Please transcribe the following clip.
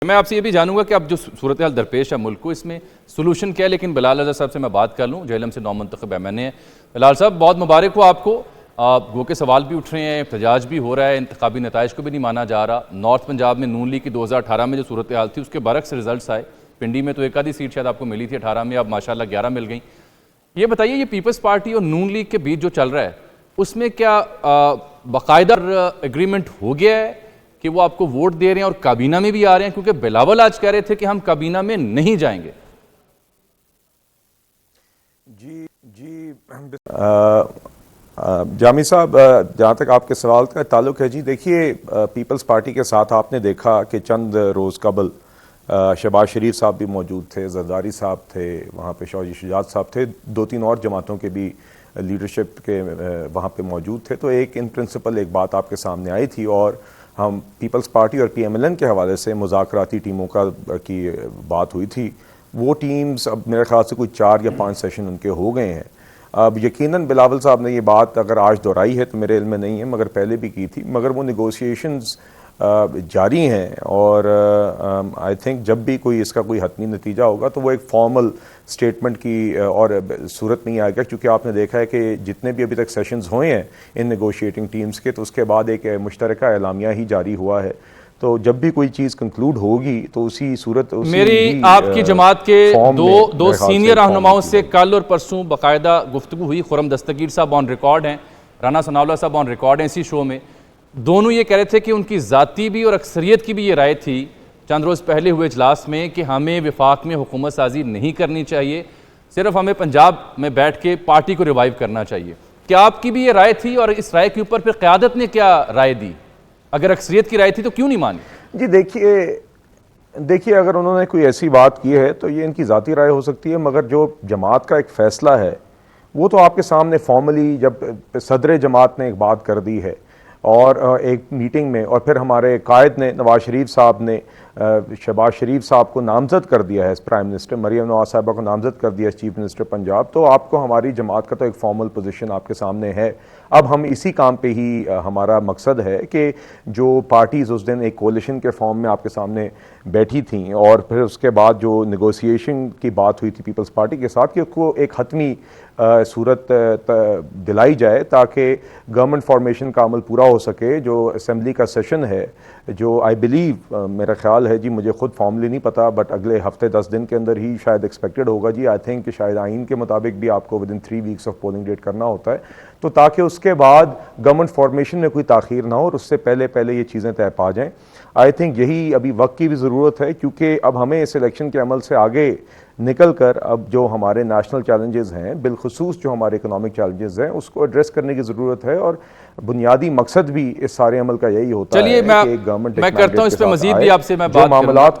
मैं आपसे ये भी जानूंगा कि अब जो सूरत हाल दरपेश है मुल्क को, इसमें सोल्यूशन क्या है। लेकिन बिलाल अज़हर साहब से मैं बात कर लूँ, जेहलम से नौमंतखब एमएनए है। बिलाल साहब, बहुत मुबारक हो आपको। गो के सवाल भी उठ रहे हैं, एहतजाज भी हो रहा है, इंतखाबी नताइज को भी नहीं माना जा रहा। नॉर्थ पंजाब में नून लीग की 2018 में जो सूरत हाल थी, उसके बरक्स रिजल्ट आए। पिंडी में तो एक आधी सीट शायद आपको मिली थी 18 में, अब माशाल्लाह 11 मिल गई। ये बताइए, ये पीपल्स पार्टी और नून लीग के बीच जो चल रहा है, उसमें क्या बाकायदा एग्रीमेंट हो गया है कि वो आपको वोट दे रहे हैं और काबीना में भी आ रहे हैं? क्योंकि बिलावल आज कह रहे थे कि हम काबीना में नहीं जाएंगे। जी जामी साहब, जहाँ तक आपके सवाल का ताल्लुक है, जी देखिए, पीपल्स पार्टी के साथ आपने देखा कि चंद रोज़ कबल शहबाज शरीफ साहब भी मौजूद थे, जरदारी साहब थे, वहाँ पे शौजी शुजात साहब थे, दो तीन और जमातों के भी लीडरशिप के वहाँ पे मौजूद थे। तो एक इन प्रिंसिपल एक बात आपके सामने आई थी और हम पीपल्स पार्टी और पीएमएलएन के हवाले से मुज़ाकराती टीमों की बात हुई थी। वो टीम्स अब मेरे ख्याल से कोई 4 या 5 सेशन उनके हो गए हैं। अब यकीनन बिलावल साहब ने ये बात अगर आज दोहराई है तो मेरे इल्म में नहीं है, मगर पहले भी की थी, मगर वो निगोशिएशंस जारी हैं और आई थिंक जब भी कोई इसका कोई हतमी नतीजा होगा तो वो एक फॉर्मल स्टेटमेंट की और सूरत नहीं आएगा, क्योंकि आपने देखा है कि जितने भी अभी तक सेशंस हुए हैं इन नेगोशिएटिंग टीम्स के, तो उसके बाद एक मुश्तरका एलामिया ही जारी हुआ है। तो जब भी कोई चीज़ कंक्लूड होगी तो उसी सूरत मेरी आपकी जमात के दो सीनियर रहनुमाओं से कल और परसों बाकायदा गुफ्तगू हुई। खुरम दस्तगीर साहब ऑन रिकॉर्ड हैं, राना सनाउल्लाह साहब ऑन रिकॉर्ड हैं इसी शो में। दोनों ये कह रहे थे कि उनकी ज़ाती भी और अक्सरियत की भी ये राय थी चंद रोज़ पहले हुए इजलास में कि हमें विफाक में हुकूमत साजी नहीं करनी चाहिए, सिर्फ हमें पंजाब में बैठ के पार्टी को रिवाइव करना चाहिए। क्या आपकी भी ये राय थी और इस राय के ऊपर फिर क़यादत ने क्या राय दी? अगर अक्सरियत की राय थी तो क्यों नहीं मानी? जी देखिए, अगर उन्होंने कोई ऐसी बात की है तो ये इनकी ज़ाती राय हो सकती है, मगर जो जमात का एक फ़ैसला है वो तो आपके सामने फॉर्मली जब सदर जमात ने एक बात कर दी है और एक मीटिंग में, और फिर हमारे कायद ने नवाज शरीफ साहब ने शहबाज शरीफ साहब को नामजद कर दिया है प्राइम मिनिस्टर, मरियम नवाज साहबा को नामजद कर दिया है चीफ मिनिस्टर पंजाब, तो आपको हमारी जमात का तो एक फॉर्मल पोजीशन आपके सामने है। अब हम इसी काम पे ही हमारा मकसद है कि जो पार्टीज़ उस दिन एक कोलिशन के फॉर्म में आपके सामने बैठी थीं और फिर उसके बाद जो नेगोशिएशन की बात हुई थी पीपल्स पार्टी के साथ, कि उसको एक हतमी सूरत दिलाई जाए ताकि गवर्नमेंट फॉर्मेशन का अमल पूरा हो सके। जो असम्बली का सेशन है, जो आई बिलीव मेरा ख्याल है जी, मुझे खुद फॉर्मली नहीं पता, बट अगले हफ्ते 10 दिन के अंदर ही शायद एक्सपेक्टेड होगा जी। आई थिंक कि शायद आइन के मुताबिक भी आपको within 3 weeks of polling date करना होता है, तो ताकि उसके बाद गवर्नमेंट फॉर्मेशन में कोई ताख़ीर ना हो और उससे पहले पहले ये चीज़ें तय पा जाएँ। आई थिंक यही अभी वक्त की भी ज़रूरत है, क्योंकि अब हमें इस इलेक्शन के अमल से आगे निकल कर अब जो हमारे नेशनल चैलेंजेस हैं, बिलखुसूस जो हमारे इकोनॉमिक चैलेंजेस हैं, उसको एड्रेस करने की ज़रूरत है और बुनियादी मकसद भी इस सारे अमल का यही होता है कि गवर्नमेंट मैं करता हूं इस पे मजीद भी आपसे मैं बात मामलात को